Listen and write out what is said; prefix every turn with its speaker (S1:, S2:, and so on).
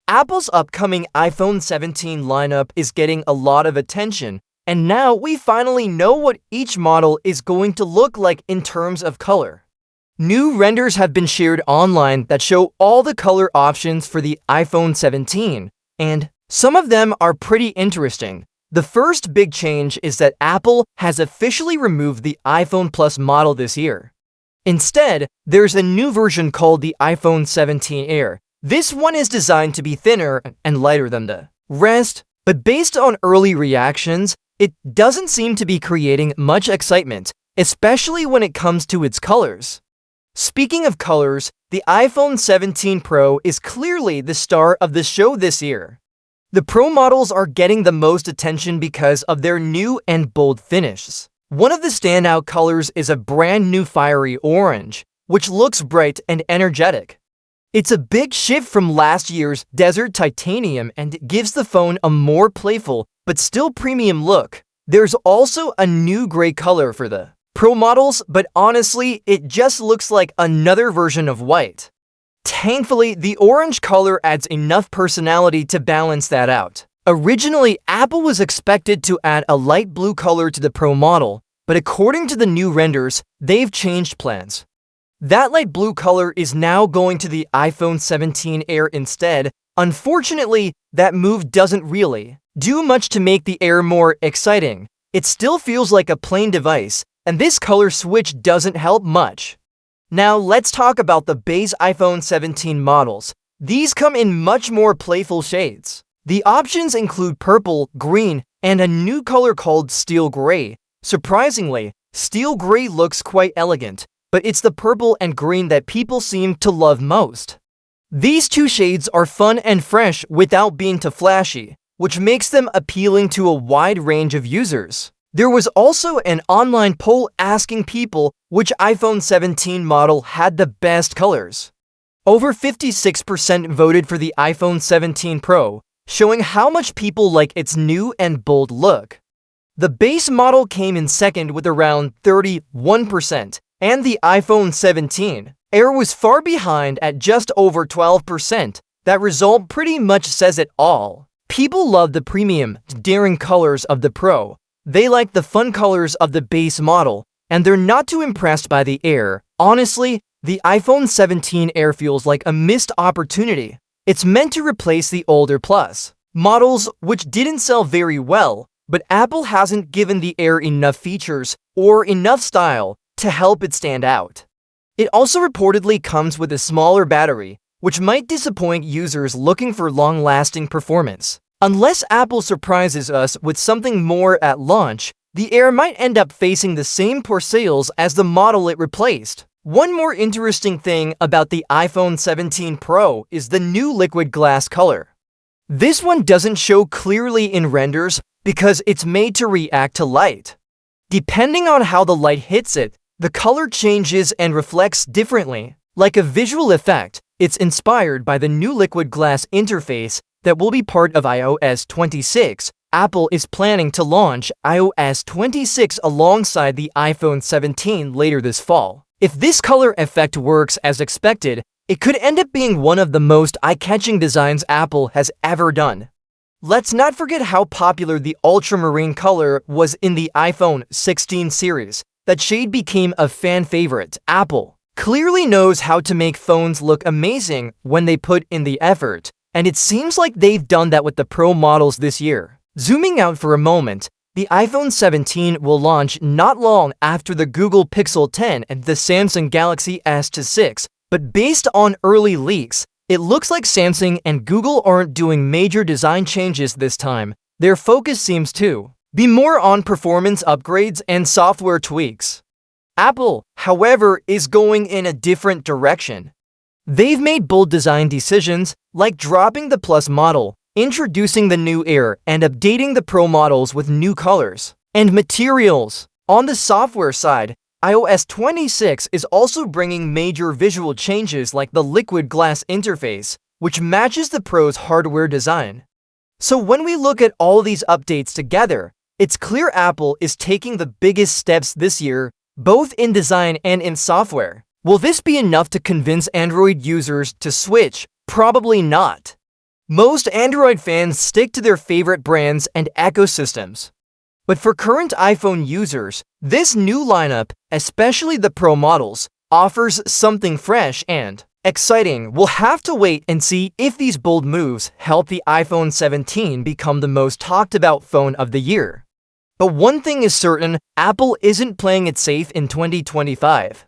S1: Apple's upcoming iPhone 17 lineup is getting a lot of attention, and now we finally know what each model is going to look like in terms of color. New renders have been shared online that show all the color options for the iPhone 17, and some of them are pretty interesting. The first big change is that Apple has officially removed the iPhone Plus model this year. Instead, there's a new version called the iPhone 17 Air. This one is designed to be thinner and lighter than the rest, but based on early reactions, it doesn't seem to be creating much excitement, especially when it comes to its colors. Speaking of colors, the iPhone 17 Pro is clearly the star of the show this year. The Pro models are getting the most attention because of their new and bold finishes. One of the standout colors is a brand new fiery orange, which looks bright and energetic. It's a big shift from last year's Desert Titanium and it gives the phone a more playful but still premium look. There's also a new gray color for the Pro models, but honestly, it just looks like another version of white. Thankfully, the orange color adds enough personality to balance that out. Originally, Apple was expected to add a light blue color to the Pro model, but according to the new renders, they've changed plans. That light blue color is now going to the iPhone 17 Air instead. Unfortunately, that move doesn't really do much to make the Air more exciting. It still feels like a plain device, and this color switch doesn't help much. Now let's talk about the base iPhone 17 models. These come in much more playful shades. The options include purple, green, and a new color called steel gray. Surprisingly, steel gray looks quite elegant, but it's the purple and green that people seem to love most. These two shades are fun and fresh without being too flashy, which makes them appealing to a wide range of users. There was also an online poll asking people which iPhone 17 model had the best colors. Over 56% voted for the iPhone 17 Pro, showing how much people like its new and bold look. The base model came in second with around 31%, and the iPhone 17 Air was far behind at just over 12%. That result pretty much says it all. People love the premium, daring colors of the Pro. They like the fun colors of the base model, and they're not too impressed by the Air. Honestly, the iPhone 17 Air feels like a missed opportunity. It's meant to replace the older Plus models, which didn't sell very well, but Apple hasn't given the Air enough features or enough style to help it stand out. It also reportedly comes with a smaller battery, which might disappoint users looking for long-lasting performance. Unless Apple surprises us with something more at launch, the Air might end up facing the same poor sales as the model it replaced. One more interesting thing about the iPhone 17 Pro is the new liquid glass color. This one doesn't show clearly in renders because it's made to react to light. Depending on how the light hits it, the color changes and reflects differently. Like a visual effect, it's inspired by the new liquid glass interface that will be part of iOS 26. Apple is planning to launch iOS 26 alongside the iPhone 17 later this fall. If this color effect works as expected, it could end up being one of the most eye-catching designs Apple has ever done. Let's not forget how popular the ultramarine color was in the iPhone 16 series. That shade became a fan favorite. Apple clearly knows how to make phones look amazing when they put in the effort, and it seems like they've done that with the Pro models this year. Zooming out for a moment, the iPhone 17 will launch not long after the Google Pixel 10 and the Samsung Galaxy S6, but based on early leaks, it looks like Samsung and Google aren't doing major design changes this time. Their focus seems to be more on performance upgrades and software tweaks. Apple, however, is going in a different direction. They've made bold design decisions, like dropping the Plus model, introducing the new Air, and updating the Pro models with new colors and materials. On the software side, iOS 26 is also bringing major visual changes like the liquid glass interface, which matches the Pro's hardware design. So when we look at all these updates together, it's clear Apple is taking the biggest steps this year, both in design and in software. Will this be enough to convince Android users to switch? Probably not. Most Android fans stick to their favorite brands and ecosystems. But for current iPhone users, this new lineup, especially the Pro models, offers something fresh and exciting. We'll have to wait and see if these bold moves help the iPhone 17 become the most talked about phone of the year. But one thing is certain, Apple isn't playing it safe in 2025.